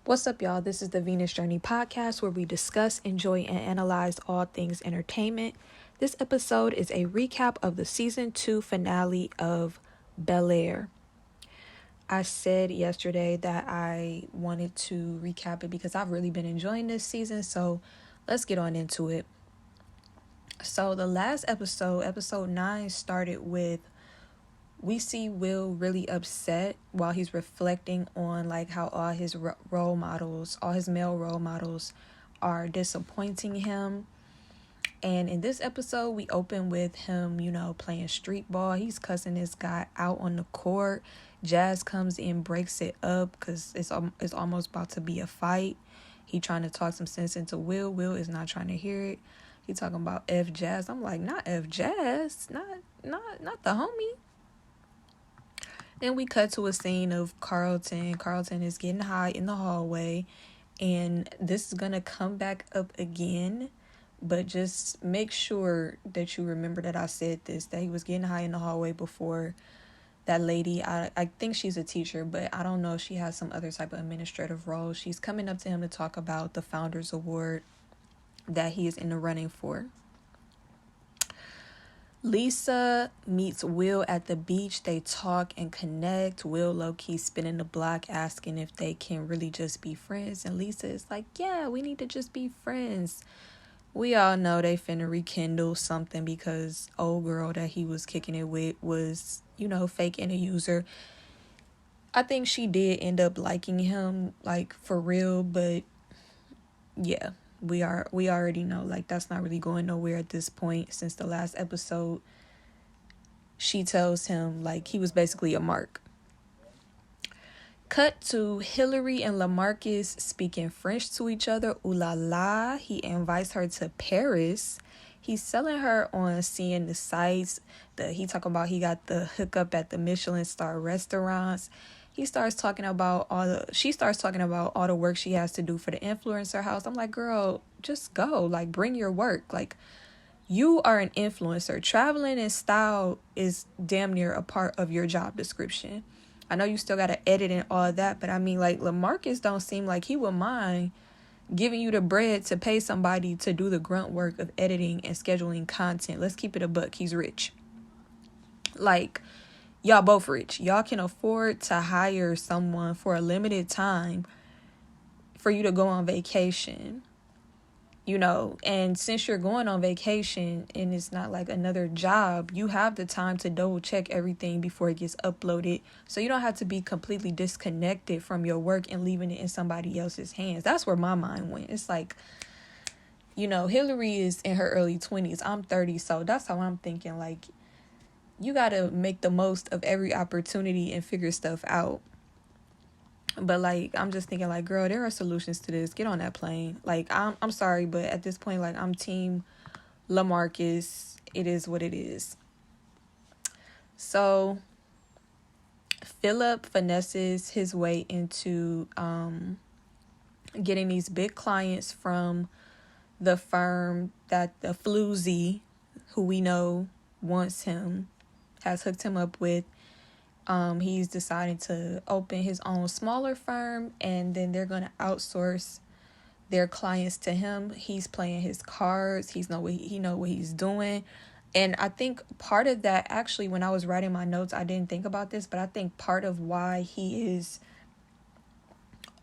What's up, y'all? This is the Venus Journey podcast where we discuss, enjoy, and analyze all things entertainment. This episode is a recap of the season 2 finale of Bel-Air. I said yesterday that I wanted to recap it because I've really been enjoying this season, so let's get on into it. So the last episode 9, started with we see Will really upset while he's reflecting on like how all his role models, all his male role models are disappointing him. And in this episode, we open with him, playing street ball. He's cussing this guy out on the court. Jazz comes in, breaks it up because it's almost about to be a fight. He trying to talk some sense into Will. Will is not trying to hear it. He talking about F Jazz. I'm like, not F Jazz, not the homie. Then we cut to a scene of Carlton. Carlton is getting high in the hallway. And this is going to come back up again. But just make sure that you remember that I said this, that he was getting high in the hallway before that lady. I think she's a teacher, but I don't know if she has some other type of administrative role. She's coming up to him to talk about the Founders Award that he is in the running for. Lisa meets Will at the beach. They talk and connect. Will low-key spinning the block asking if they can really just be friends. And Lisa is like, yeah, we need to just be friends. We all know they finna rekindle something because old girl that he was kicking it with was, fake and a user. I think she did end up liking him, like, for real. But, yeah. We already know, like, that's not really going nowhere at this point. Since the last episode, she tells him, like, he was basically a mark. Cut to Hillary and LaMarcus speaking French to each other. Ooh la la. He invites her to Paris. He's selling her on seeing the sights. He talking about he got the hookup at the Michelin star restaurants. She starts talking about all the work she has to do for the influencer house. I'm like, girl, just go. Like, bring your work. Like, you are an influencer. Traveling in style is damn near a part of your job description. I know you still got to edit and all that, but I mean, like, LaMarcus don't seem like he would mind giving you the bread to pay somebody to do the grunt work of editing and scheduling content. Let's keep it a buck. He's rich. Like, y'all both rich. Y'all can afford to hire someone for a limited time for you to go on vacation, and since you're going on vacation and it's not like another job, you have the time to double check everything before it gets uploaded. So you don't have to be completely disconnected from your work and leaving it in somebody else's hands. That's where my mind went. It's like, Hillary is in her early 20s. I'm 30. So that's how I'm thinking. Like, you got to make the most of every opportunity and figure stuff out. But, like, I'm just thinking, like, girl, there are solutions to this. Get on that plane. Like, I'm sorry, but at this point, like, I'm team LaMarcus. It is what it is. So, Philip finesses his way into getting these big clients from the firm that the floozy, who we know wants him, has hooked him up with. He's decided to open his own smaller firm, and then they're going to outsource their clients to him. He's playing his cards. He know what he's doing. And I think part of that, actually, when I was writing my notes, I didn't think about this, but I think part of why he is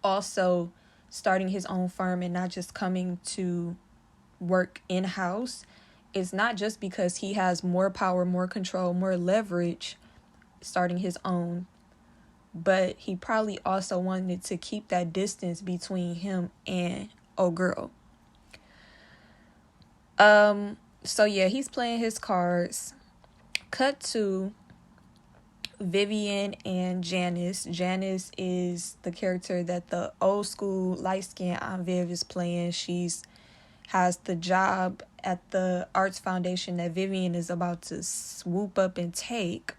also starting his own firm and not just coming to work in-house is not just because he has more power, more control, more leverage starting his own, but he probably also wanted to keep that distance between him and girl. So yeah, he's playing his cards. Cut to Vivian and Janice. Janice is the character that the old school light-skinned Aunt Viv is playing. Has the job at the Arts Foundation that Vivian is about to swoop up and take.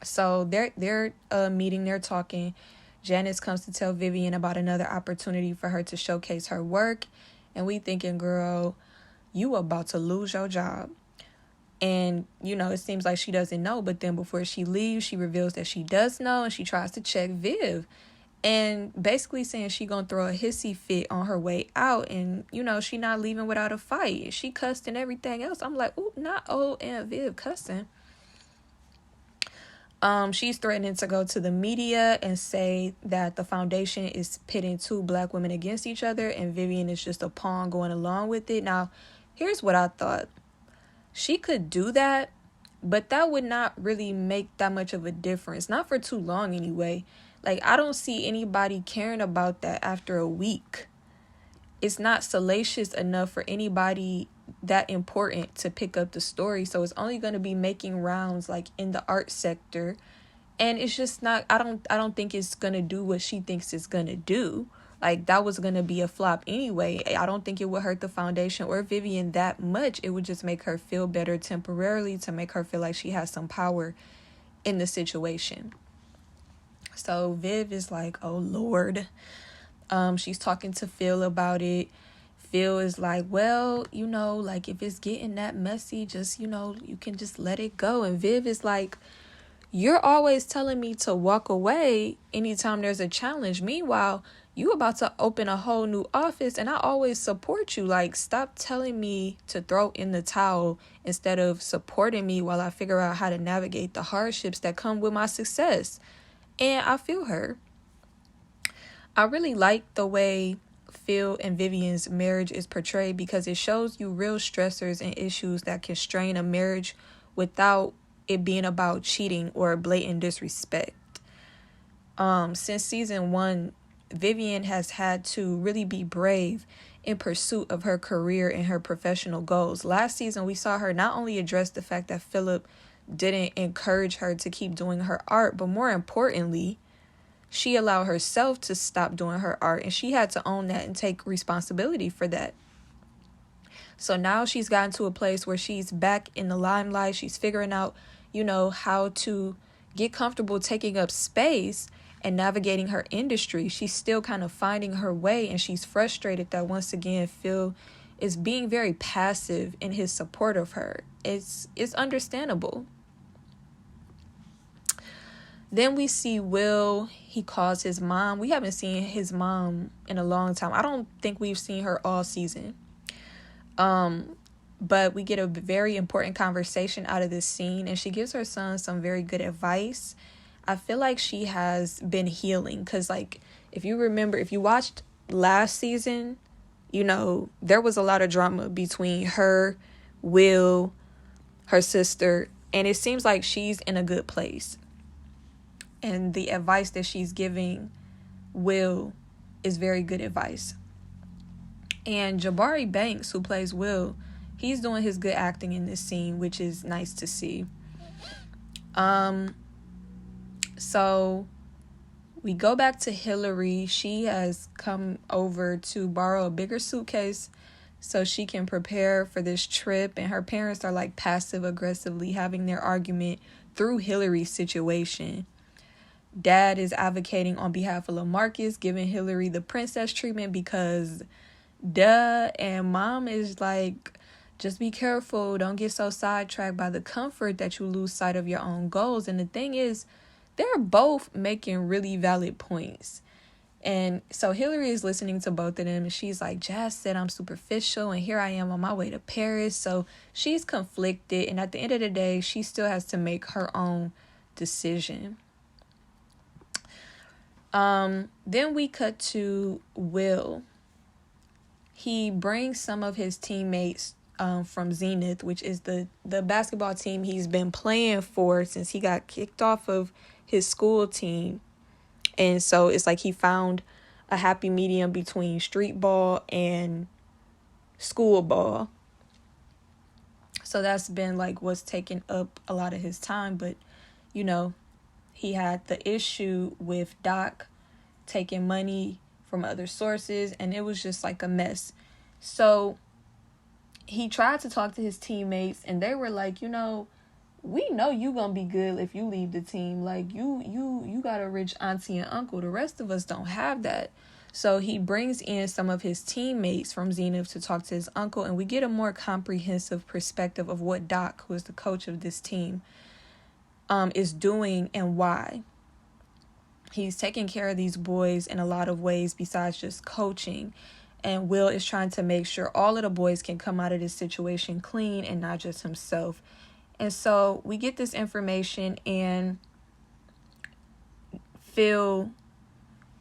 So they're meeting, they're talking. Janice comes to tell Vivian about another opportunity for her to showcase her work. And we thinking, girl, you about to lose your job. And, it seems like she doesn't know. But then before she leaves, she reveals that she does know. And she tries to check Viv. and basically saying she gonna throw a hissy fit on her way out, and she not leaving without a fight. She cussed and everything else. I'm like, ooh, not old Aunt Viv cussing. She's threatening to go to the media and say that the foundation is pitting two black women against each other, and Vivian is just a pawn going along with it. Now, here's what I thought. She could do that, but that would not really make that much of a difference. Not for too long anyway. Like, I don't see anybody caring about that after a week. It's not salacious enough for anybody that important to pick up the story. So it's only going to be making rounds like in the art sector. And it's just not, I don't think it's going to do what she thinks it's going to do. Like, that was going to be a flop anyway. I don't think it would hurt the foundation or Vivian that much. It would just make her feel better temporarily, to make her feel like she has some power in the situation. So Viv is like, oh Lord. She's talking to Phil about it. Phil is like, well, like, if it's getting that messy, just, you can just let it go. And Viv is like, you're always telling me to walk away anytime there's a challenge. Meanwhile, you about to open a whole new office and I always support you. Like, stop telling me to throw in the towel instead of supporting me while I figure out how to navigate the hardships that come with my success. And I feel her. I really like the way Phil and Vivian's marriage is portrayed, because it shows you real stressors and issues that can strain a marriage without it being about cheating or blatant disrespect. Since season 1, Vivian has had to really be brave in pursuit of her career and her professional goals. Last season, we saw her not only address the fact that Philip didn't encourage her to keep doing her art, but more importantly, she allowed herself to stop doing her art, and she had to own that and take responsibility for that. So now she's gotten to a place where she's back in the limelight. She's figuring out, how to get comfortable taking up space and navigating her industry. She's still kind of finding her way, and she's frustrated that once again Phil is being very passive in his support of her. It's understandable. Then we see Will. He calls his mom. We haven't seen his mom in a long time. I don't think we've seen her all season. But we get a very important conversation out of this scene, and she gives her son some very good advice. I feel like she has been healing, because, like, if you watched last season, there was a lot of drama between her, Will, her sister, and it seems like she's in a good place. And the advice that she's giving Will is very good advice. And Jabari Banks, who plays Will, he's doing his good acting in this scene, which is nice to see. So we go back to Hillary. She has come over to borrow a bigger suitcase so she can prepare for this trip. And her parents are like passive aggressively having their argument through Hillary's situation. Dad is advocating on behalf of LaMarcus, giving Hillary the princess treatment because duh. And mom is like, just be careful. Don't get so sidetracked by the comfort that you lose sight of your own goals. And the thing is, they're both making really valid points. And so Hillary is listening to both of them, and she's like, Jazz said I'm superficial, and here I am on my way to Paris. So she's conflicted, and at the end of the day, she still has to make her own decision. Then we cut to Will. He brings some of his teammates from Zenith, which is the basketball team he's been playing for since he got kicked off of his school team. And so it's like he found a happy medium between street ball and school ball. So that's been like what's taken up a lot of his time. But, he had the issue with Doc taking money from other sources, and it was just like a mess. So he tried to talk to his teammates, and they were like, we know you gonna be good if you leave the team. Like, you got a rich auntie and uncle. The rest of us don't have that. So he brings in some of his teammates from Zenith to talk to his uncle, and we get a more comprehensive perspective of what Doc, who is the coach of this team, is doing and why. He's taking care of these boys in a lot of ways besides just coaching. And Will is trying to make sure all of the boys can come out of this situation clean and not just himself. And so we get this information, and Phil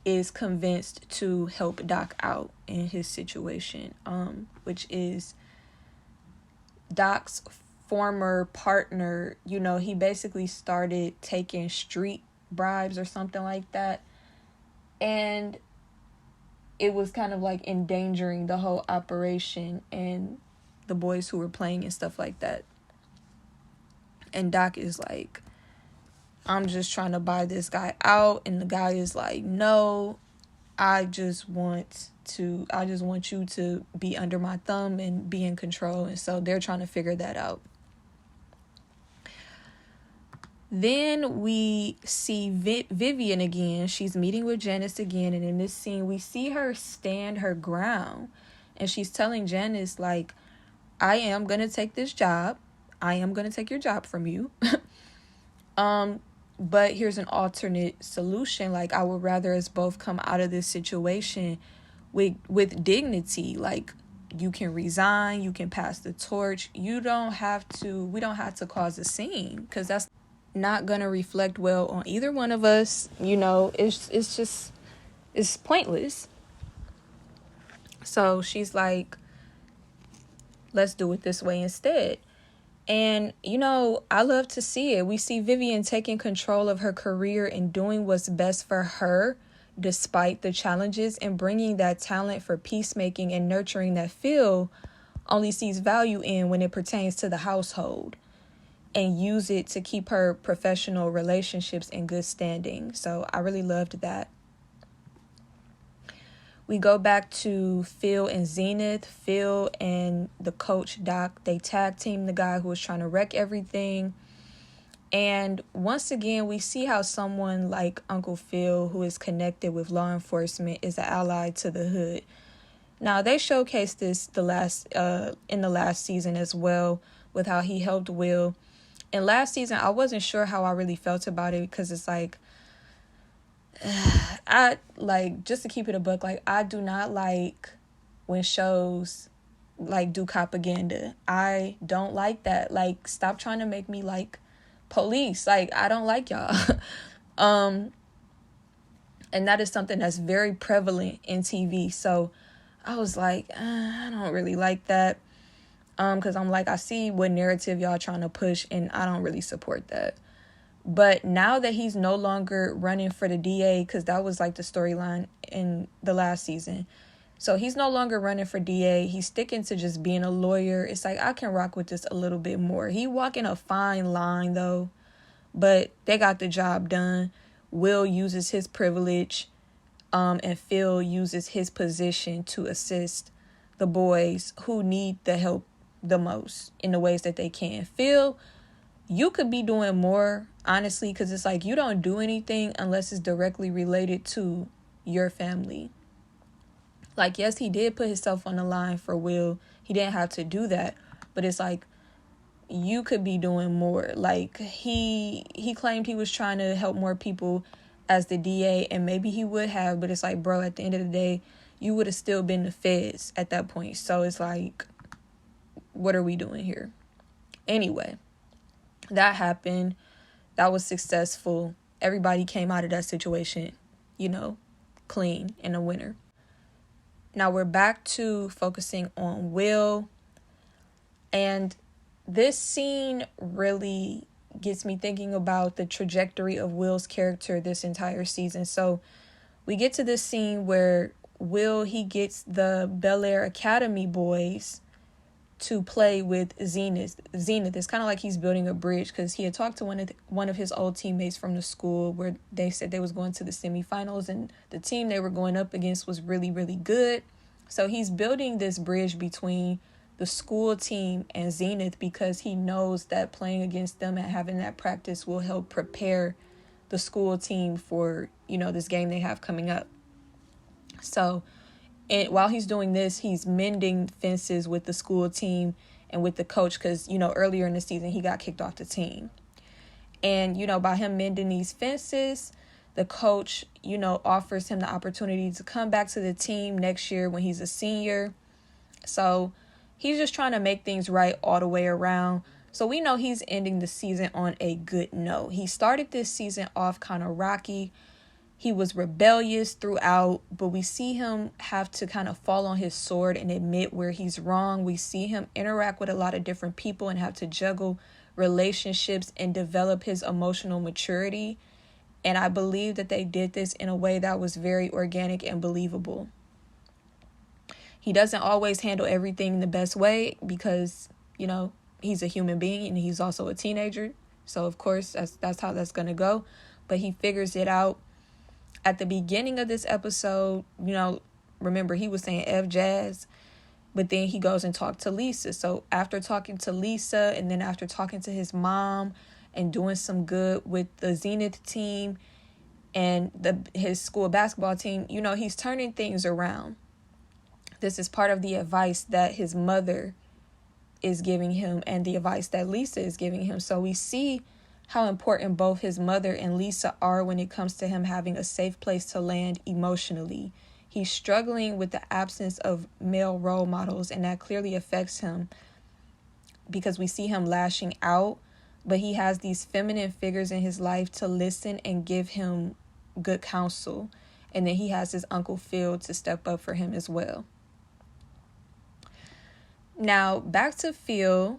is convinced to help Doc out in his situation, which is Doc's former partner. He basically started taking street bribes or something like that, and it was kind of like endangering the whole operation and the boys who were playing and stuff like that. And Doc is like, I'm just trying to buy this guy out. And the guy is like, no, I just want you to be under my thumb and be in control. And so they're trying to figure that out. Then we see Vivian again. She's meeting with Janice again. And in this scene, we see her stand her ground. And she's telling Janice, like, I am going to take this job. I am going to take your job from you. But here's an alternate solution. Like, I would rather us both come out of this situation with dignity. Like, you can resign, you can pass the torch. We don't have to cause a scene, because that's not going to reflect well on either one of us. It's pointless. So she's like, let's do it this way instead. And, I love to see it. We see Vivian taking control of her career and doing what's best for her despite the challenges, and bringing that talent for peacemaking and nurturing that Phil only sees value in when it pertains to the household, and use it to keep her professional relationships in good standing. So I really loved that. We go back to Phil and Zenith. Phil and the coach, Doc, they tag team the guy who was trying to wreck everything. And once again, we see how someone like Uncle Phil, who is connected with law enforcement, is an ally to the hood. Now, they showcased this in the last season as well, with how he helped Will. And last season, I wasn't sure how I really felt about it, because it's like, just to keep it a buck, like, I do not like when shows like do propaganda. I don't like that. Like, stop trying to make me like police. Like, I don't like y'all. And that is something that's very prevalent in TV. So I was like, I don't really like that. Because I'm like, I see what narrative y'all trying to push, and I don't really support that. But now that he's no longer running for the DA, because that was like the storyline in the last season. So he's no longer running for DA. He's sticking to just being a lawyer. It's like, I can rock with this a little bit more. He walking a fine line, though. But they got the job done. Will uses his privilege. And Phil uses his position to assist the boys who need the help the most in the ways that they can. Phil, you could be doing more, honestly, because it's like, you don't do anything unless it's directly related to your family. Like, yes, he did put himself on the line for Will. He didn't have to do that. But it's like, you could be doing more. Like, he claimed he was trying to help more people as the DA, and maybe he would have, but it's like, bro, at the end of the day, you would have still been the feds at that point. So it's like, what are we doing here? Anyway, that happened. That was successful. Everybody came out of that situation, clean and a winner. Now we're back to focusing on Will. And this scene really gets me thinking about the trajectory of Will's character this entire season. So we get to this scene where Will, he gets the Bel-Air Academy boys to play with Zenith. It's kind of like he's building a bridge, because he had talked to one of his old teammates from the school, where they said they was going to the semifinals, and the team they were going up against was really, really good. So he's building this bridge between the school team and Zenith, because he knows that playing against them and having that practice will help prepare the school team for, this game they have coming up. So, and while he's doing this, he's mending fences with the school team and with the coach, because, earlier in the season, he got kicked off the team. And, by him mending these fences, The coach, offers him the opportunity to come back to the team next year when he's a senior. So he's just trying to make things right all the way around. So we know he's ending the season on a good note. He started this season off kind of rocky. He was rebellious throughout, but we see him have to kind of fall on his sword and admit where he's wrong. We see him interact with a lot of different people and have to juggle relationships and develop his emotional maturity. And I believe that they did this in a way that was very organic and believable. He doesn't always handle everything the best way because, he's a human being and he's also a teenager. So, of course, that's how that's going to go. But he figures it out. At the beginning of this episode, remember he was saying F Jazz, but then he goes and talks to Lisa. So after talking to Lisa and then after talking to his mom and doing some good with the Zenith team and his school basketball team, he's turning things around. This is part of the advice that his mother is giving him and the advice that Lisa is giving him. So we see how important both his mother and Lisa are when it comes to him having a safe place to land emotionally. He's struggling with the absence of male role models, and that clearly affects him because we see him lashing out, but he has these feminine figures in his life to listen and give him good counsel. And then he has his Uncle Phil to step up for him as well. Now, back to Phil.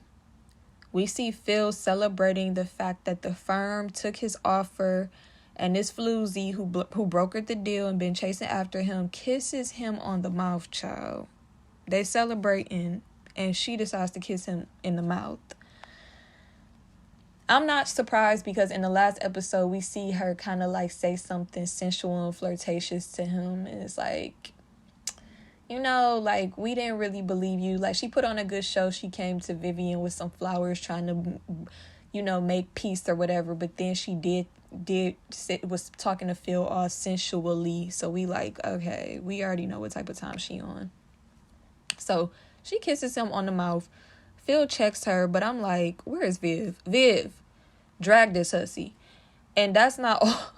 We see Phil celebrating the fact that the firm took his offer, and this floozy who brokered the deal and been chasing after him kisses him on the mouth, child. They celebrating, and she decides to kiss him in the mouth. I'm not surprised because in the last episode, we see her kind of like say something sensual and flirtatious to him, and it's like, we didn't really believe you. Like, she put on a good show. She came to Vivian with some flowers trying to, make peace or whatever. But then she was talking to Phil all sensually. So we okay, we already know what type of time she on. So she kisses him on the mouth. Phil checks her, but I'm like, where is Viv? Viv, drag this hussy. And that's not all.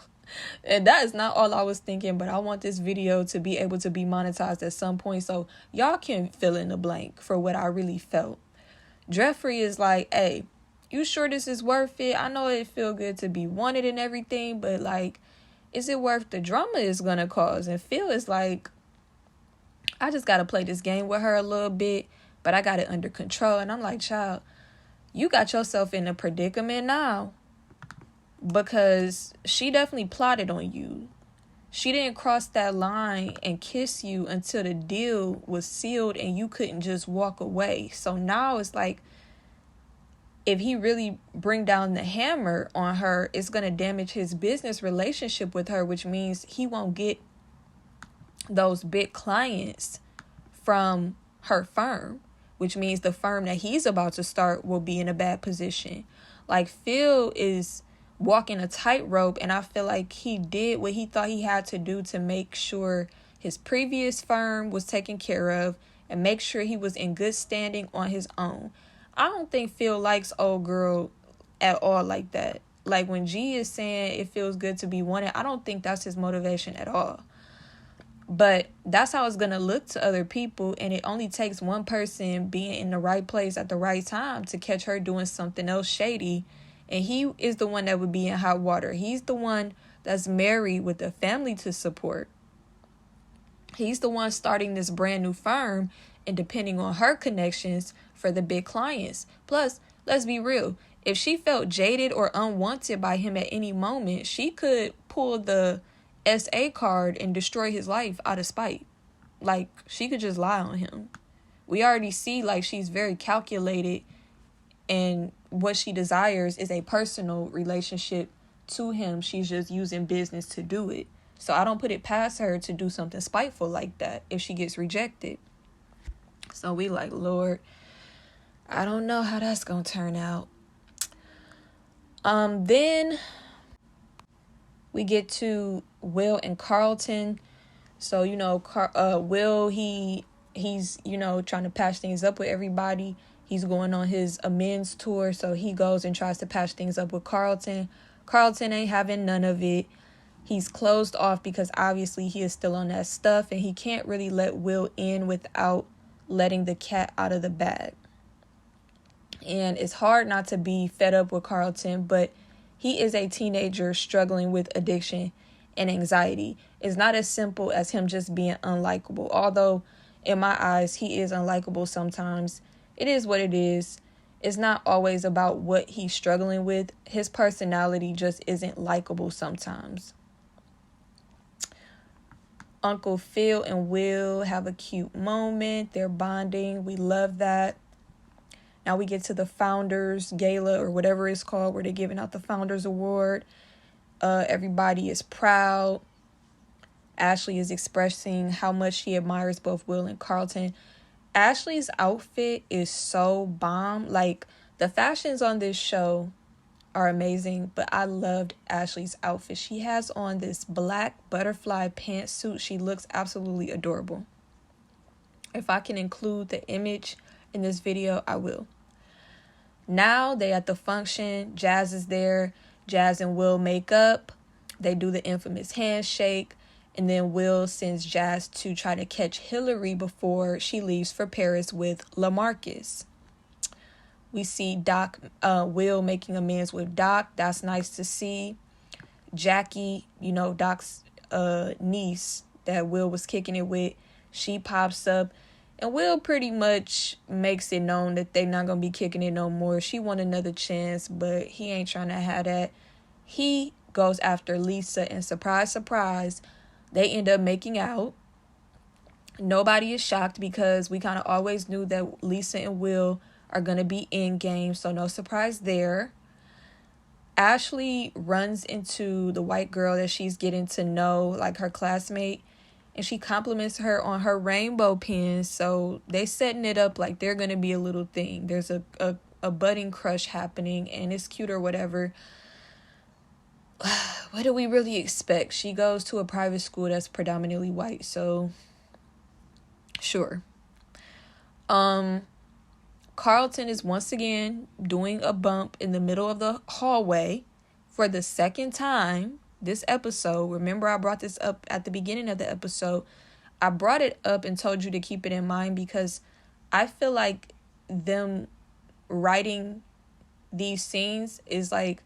And that is not all I was thinking, but I want this video to be able to be monetized at some point so y'all can fill in the blank for what I really felt. Jeffrey is like, hey, you sure this is worth it? I know it feel good to be wanted and everything, but is it worth the drama it's going to cause? And Phil is like, I just got to play this game with her a little bit, but I got it under control. And I'm like, child, you got yourself in a predicament now. Because she definitely plotted on you. She didn't cross that line and kiss you until the deal was sealed and you couldn't just walk away. So now it's like, if he really bring down the hammer on her, it's going to damage his business relationship with her, which means he won't get those big clients from her firm, which means the firm that he's about to start will be in a bad position. Like, Phil is walking a tightrope, and I feel like he did what he thought he had to do to make sure his previous firm was taken care of and make sure he was in good standing on his own. I don't think Phil likes old girl at all like that. Like, when G is saying it feels good to be wanted, I don't think that's his motivation at all. But that's how it's going to look to other people, and it only takes one person being in the right place at the right time to catch her doing something else shady. And he is the one that would be in hot water. He's the one that's married with a family to support. He's the one starting this brand new firm and depending on her connections for the big clients. Plus, let's be real. If she felt jaded or unwanted by him at any moment, she could pull the SA card and destroy his life out of spite. Like, she could just lie on him. We already see, she's very calculated, and what she desires is a personal relationship to him. She's just using business to do it. So I don't put it past her to do something spiteful like that if she gets rejected. So we Lord, I don't know how that's going to turn out. Then we get to Will and Carlton. So, Will, he's, trying to patch things up with everybody. He's going on his amends tour, so he goes and tries to patch things up with Carlton. Carlton ain't having none of it. He's closed off because obviously he is still on that stuff, and he can't really let Will in without letting the cat out of the bag. And it's hard not to be fed up with Carlton, but he is a teenager struggling with addiction and anxiety. It's not as simple as him just being unlikable. Although, in my eyes, he is unlikable sometimes. It is what it is. It's not always about what he's struggling with. His personality just isn't likable sometimes. Uncle Phil and Will have a cute moment. They're bonding. We love that. Now we get to the Founders Gala, or whatever it's called, where they're giving out the Founders Award. Everybody is proud. Ashley is expressing how much she admires both Will and Carlton. Ashley's outfit is so bomb. Like, the fashions on this show are amazing, but I loved Ashley's outfit. She has on this black butterfly pantsuit. She looks absolutely adorable. If I can include the image in this video, I will. Now they at the function. Jazz is there. Jazz and Will make up. They do the infamous handshake. And then Will sends Jazz to try to catch Hillary before she leaves for Paris with LaMarcus. We see Will making amends with Doc. That's nice to see. Jackie, Doc's niece that Will was kicking it with, she pops up. And Will pretty much makes it known that they're not going to be kicking it no more. She won another chance, but he ain't trying to have that. He goes after Lisa, and surprise, surprise, they end up making out. Nobody is shocked because we kind of always knew that Lisa and Will are going to be in game, so no surprise there. Ashley runs into the white girl that she's getting to know, like her classmate, and she compliments her on her rainbow pins. So they setting it up like they're going to be a little thing. There's a budding crush happening, and it's cute or whatever. What do we really expect? She goes to a private school that's predominantly white, so sure. Carlton is once again doing a bump in the middle of the hallway for the second time this episode. Remember, I brought this up at the beginning of the episode. I brought it up and told you to keep it in mind because I feel like them writing these scenes is like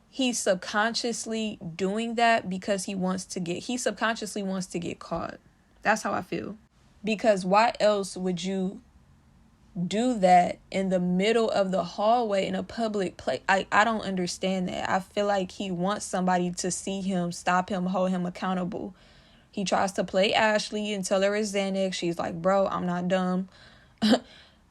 he's subconsciously doing that because he subconsciously wants to get caught. That's how I feel. Because why else would you do that in the middle of the hallway in a public place? I don't understand that. I feel like he wants somebody to see him, stop him, hold him accountable. He tries to play Ashley and tell her it's Xanax. She's like, bro, I'm not dumb.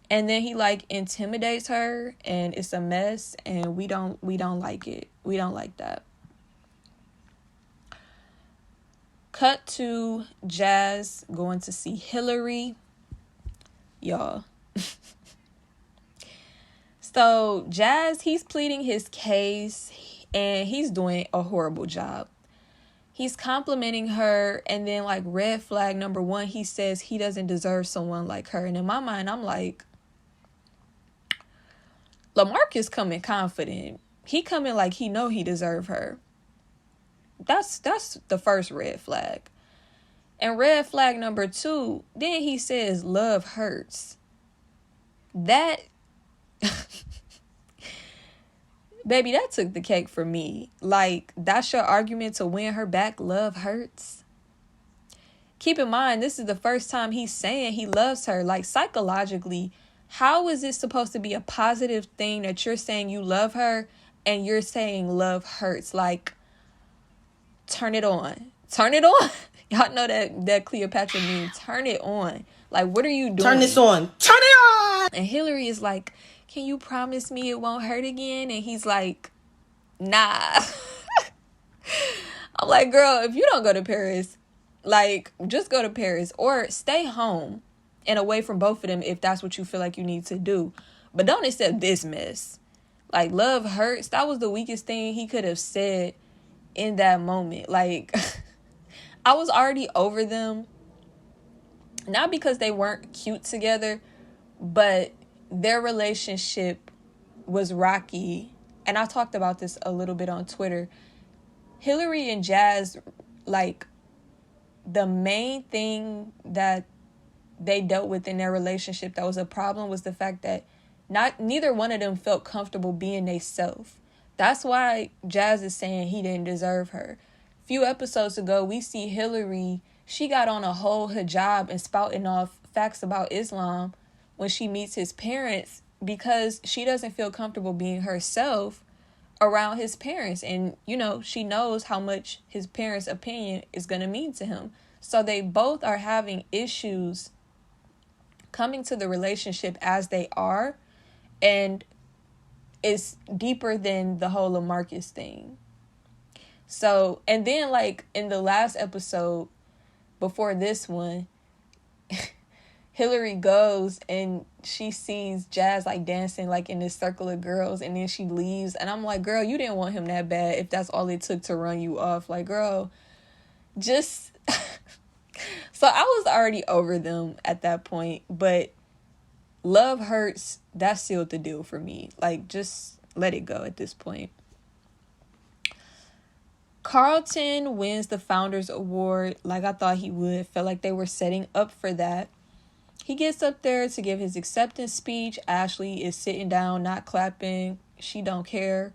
And then he intimidates her, and it's a mess, and we don't like it. We don't like that. Cut to Jazz going to see Hillary. Y'all. So Jazz, he's pleading his case, and he's doing a horrible job. He's complimenting her, and then red flag number one, he says he doesn't deserve someone like her. And in my mind, I'm like, LaMarcus coming confident. He coming like he know he deserve her. That's the first red flag. And red flag number two, then he says love hurts. That baby, that took the cake for me. That's your argument to win her back? Love hurts. Keep in mind, this is the first time he's saying he loves her. Psychologically, how is it supposed to be a positive thing that you're saying you love her and you're saying love hurts? Turn it on. Turn it on. Y'all know that Cleopatra meme, turn it on. What are you doing? Turn this on. Turn it on. And Hillary is like, can you promise me it won't hurt again? And he's like, nah. I'm like, girl, if you don't go to Paris, just go to Paris or stay home and away from both of them if that's what you feel like you need to do. But don't accept this mess. Love hurts. That was the weakest thing he could have said in that moment. I was already over them. Not because they weren't cute together, but their relationship was rocky. And I talked about this a little bit on Twitter. Hillary and Jazz, like, the main thing that they dealt with in their relationship that was a problem was the fact that neither one of them felt comfortable being they self. That's why Jazz is saying he didn't deserve her. A few episodes ago, we see Hillary, she got on a whole hijab and spouting off facts about Islam when she meets his parents because she doesn't feel comfortable being herself around his parents. And, you know, she knows how much his parents' opinion is going to mean to him. So they both are having issues coming to the relationship as they are, and it's deeper than the whole LaMarcus thing. So, and then, like, in the last episode before this one, Hillary goes and she sees Jazz, like, dancing, like, in this circle of girls, and then she leaves, and I'm like, girl, you didn't want him that bad if that's all it took to run you off. Like, girl, just so I was already over them at that point, but love hurts, that sealed the deal for me. Like, just let it go at this point. Carlton wins the Founders Award like I thought he would. Felt like they were setting up for that. He gets up there to give his acceptance speech. Ashley is sitting down, not clapping. She don't care.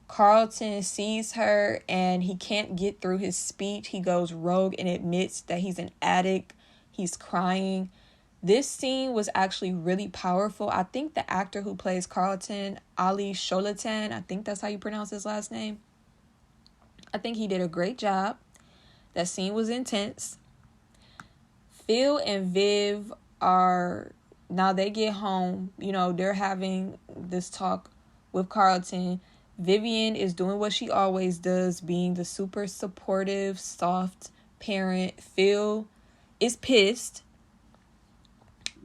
Carlton sees her and he can't get through his speech. He goes rogue and admits that he's an addict. He's crying. This scene was actually really powerful. I think the actor who plays Carlton, Ali Sholatan, I think that's how you pronounce his last name. I think he did a great job. That scene was intense. Phil and Viv now they get home. You know, they're having this talk with Carlton. Vivian is doing what she always does, being the super supportive, soft parent. Phil is pissed.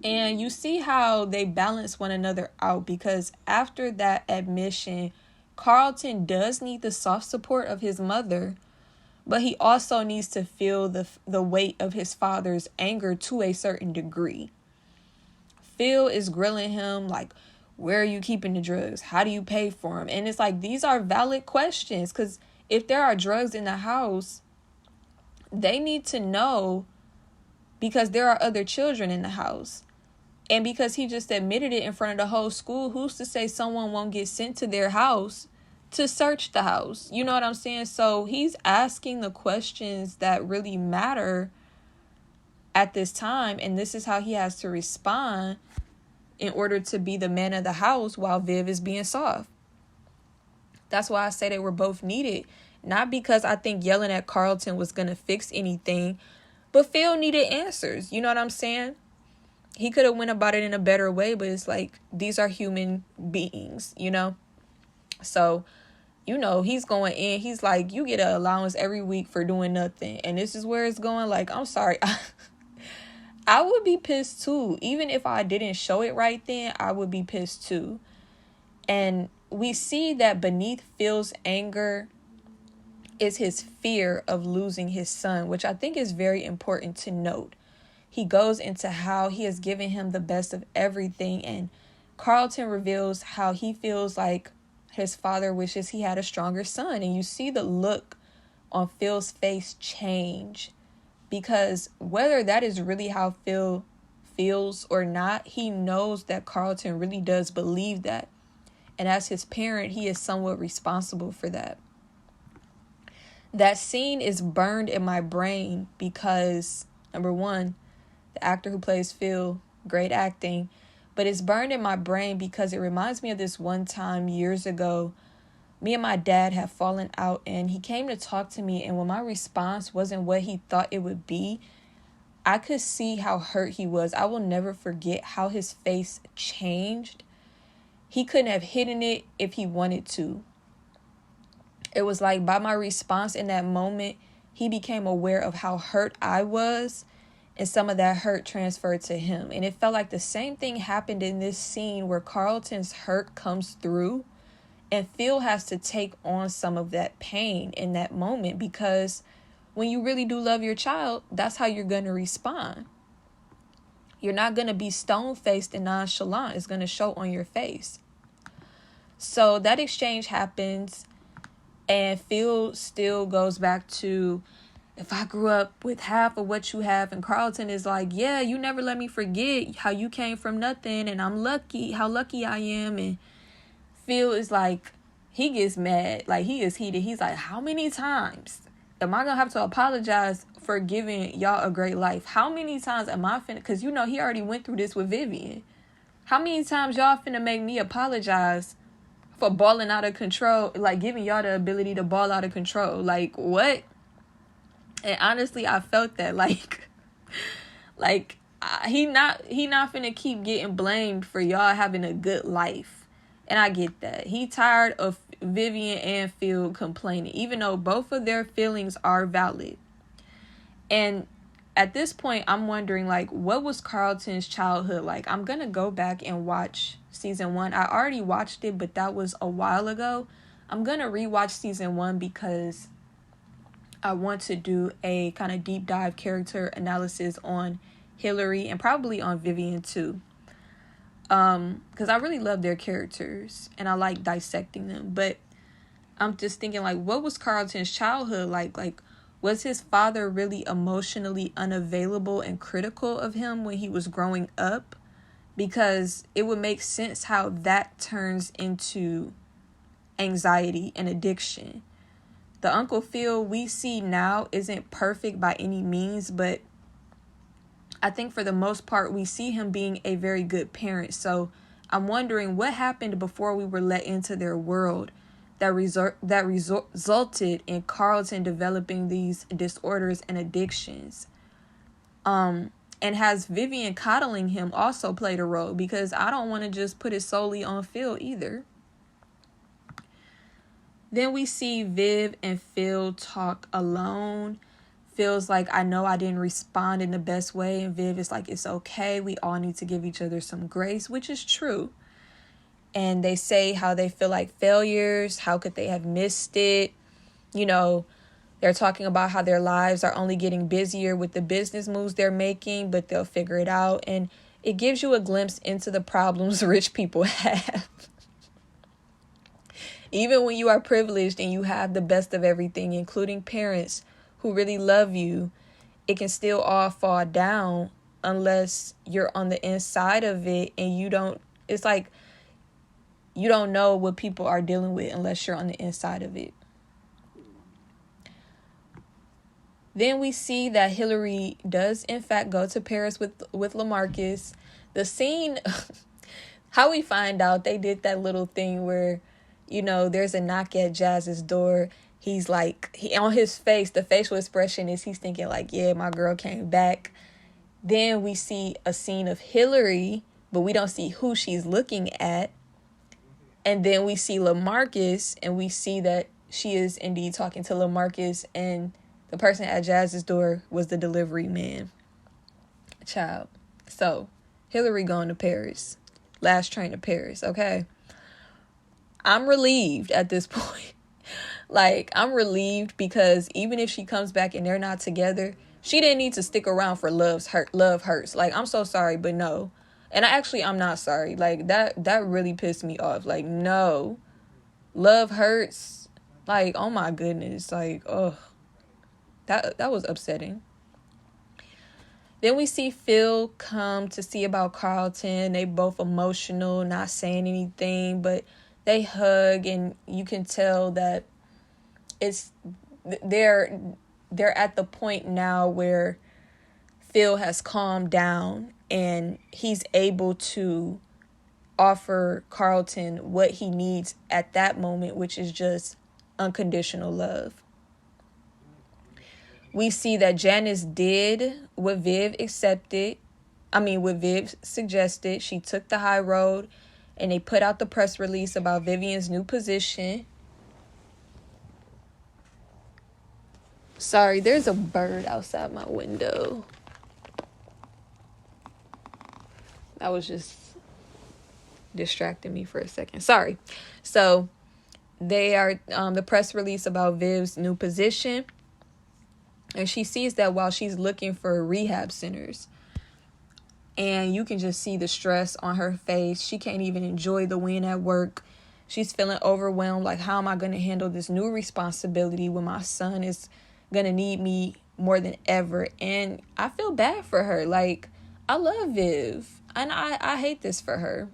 And you see how they balance one another out, because after that admission, Carlton does need the soft support of his mother, but he also needs to feel the weight of his father's anger to a certain degree. Phil is grilling him like, where are you keeping the drugs? How do you pay for them? And it's like, these are valid questions, because if there are drugs in the house, they need to know, because there are other children in the house. And because he just admitted it in front of the whole school, who's to say someone won't get sent to their house to search the house? You know what I'm saying? So he's asking the questions that really matter at this time. And this is how he has to respond in order to be the man of the house while Viv is being soft. That's why I say they were both needed. Not because I think yelling at Carlton was going to fix anything, but Phil needed answers. You know what I'm saying? He could have went about it in a better way, but it's like, these are human beings, you know? So, you know, he's going in. He's like, you get an allowance every week for doing nothing. And this is where it's going. Like, I'm sorry. I would be pissed too. Even if I didn't show it right then, I would be pissed too. And we see that beneath Phil's anger is his fear of losing his son, which I think is very important to note. He goes into how he has given him the best of everything, and Carlton reveals how he feels like his father wishes he had a stronger son. And you see the look on Phil's face change, because whether that is really how Phil feels or not, he knows that Carlton really does believe that. And as his parent, he is somewhat responsible for that. That scene is burned in my brain because, number one, the actor who plays Phil, great acting, but it's burned in my brain because it reminds me of this one time years ago. Me and my dad had fallen out, and he came to talk to me, and when my response wasn't what he thought it would be, I could see how hurt he was. I will never forget how his face changed. He couldn't have hidden it if he wanted to. It was like by my response in that moment, he became aware of how hurt I was, and some of that hurt transferred to him. And it felt like the same thing happened in this scene where Carlton's hurt comes through, and Phil has to take on some of that pain in that moment, because when you really do love your child, that's how you're going to respond. You're not going to be stone-faced and nonchalant. It's going to show on your face. So that exchange happens, And Phil still goes back to, if I grew up with half of what you have, and Carlton is like, yeah, you never let me forget how you came from nothing, and I'm lucky, how lucky I am. And Phil is like, he gets mad, like he is heated. He's like, how many times am I gonna have to apologize for giving y'all a great life? How many times am I finna, because you know he already went through this with Vivian. How many times y'all finna make me apologize for balling out of control, like giving y'all the ability to ball out of control? Like, what? And honestly, I felt that, he not finna keep getting blamed for y'all having a good life. And I get that. He tired of Vivian and Phil complaining, even though both of their feelings are valid. And at this point, I'm wondering, like, what was Carlton's childhood like? I'm gonna go back and watch season 1. I already watched it, but that was a while ago. I'm gonna rewatch season 1 because I want to do a kind of deep dive character analysis on Hillary and probably on Vivian too. Because I really love their characters and I like dissecting them. But I'm just thinking, like, what was Carlton's childhood like? Like, was his father really emotionally unavailable and critical of him when he was growing up? Because it would make sense how that turns into anxiety and addiction. The Uncle Phil we see now isn't perfect by any means, but I think for the most part, we see him being a very good parent. So I'm wondering what happened before we were let into their world that resulted in Carlton developing these disorders and addictions. And has Vivian coddling him also played a role? Because I don't want to just put it solely on Phil either. Then we see Viv and Phil talk alone. Phil's like, I know I didn't respond in the best way. And Viv is like, it's okay. We all need to give each other some grace, which is true. And they say how they feel like failures. How could they have missed it? You know, they're talking about how their lives are only getting busier with the business moves they're making, but they'll figure it out. And it gives you a glimpse into the problems rich people have. Even when you are privileged and you have the best of everything, including parents who really love you, it can still all fall down unless you're on the inside of it and you don't, it's like you don't know what people are dealing with unless you're on the inside of it. Then we see that Hillary does in fact go to Paris with LaMarcus. The scene, how we find out they did that little thing where, you know, there's a knock at Jazz's door. He's like, on his face, the facial expression is he's thinking like, yeah, my girl came back. Then we see a scene of Hillary, but we don't see who she's looking at. And then we see LaMarcus, and we see that she is indeed talking to LaMarcus, and the person at Jazz's door was the delivery man. Child. So, Hillary going to Paris. Last train to Paris, okay? I'm relieved at this point. Like, I'm relieved because even if she comes back and they're not together, she didn't need to stick around for love hurts. Like, I'm so sorry, but no. And I'm not sorry. Like, that really pissed me off. Like, no. Love hurts. Like, oh my goodness. Like, ugh. That was upsetting. Then we see Phil come to see about Carlton. They both emotional, not saying anything, but they hug, and you can tell that they're at the point now where Phil has calmed down and he's able to offer Carlton what he needs at that moment, which is just unconditional love. We see that Janice did what Viv suggested. She took the high road, and they put out the press release about Vivian's new position. Sorry, there's a bird outside my window. That was just distracting me for a second. Sorry. So they are the press release about Viv's new position. And she sees that while she's looking for rehab centers. And you can just see the stress on her face. She can't even enjoy the win at work. she's feeling overwhelmed. Like, how am I going to handle this new responsibility when my son is going to need me more than ever? And I feel bad for her. Like, I love Viv, and I hate this for her.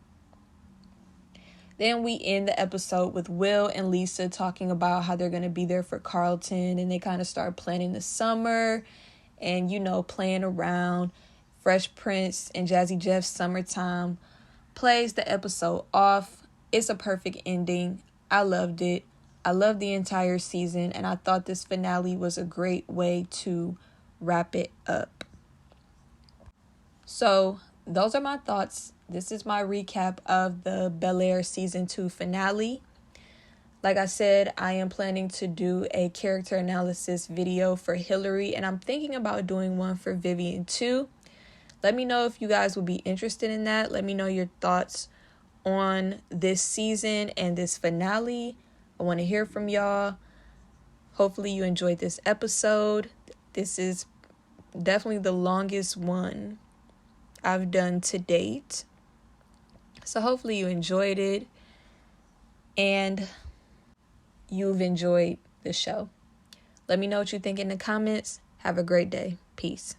Then we end the episode with Will and Lisa talking about how they're going to be there for Carlton, and they kind of start planning the summer and, you know, playing around. Fresh Prince and Jazzy Jeff's Summertime plays the episode off. It's a perfect ending. I loved it. I loved the entire season, and I thought this finale was a great way to wrap it up. So those are my thoughts. This is my recap of the Bel-Air season 2 finale. Like I said, I am planning to do a character analysis video for Hillary, and I'm thinking about doing one for Vivian too. Let me know if you guys would be interested in that. Let me know your thoughts on this season and this finale. I want to hear from y'all. Hopefully you enjoyed this episode. This is definitely the longest one I've done to date. So hopefully you enjoyed it and you've enjoyed the show. Let me know what you think in the comments. Have a great day. Peace.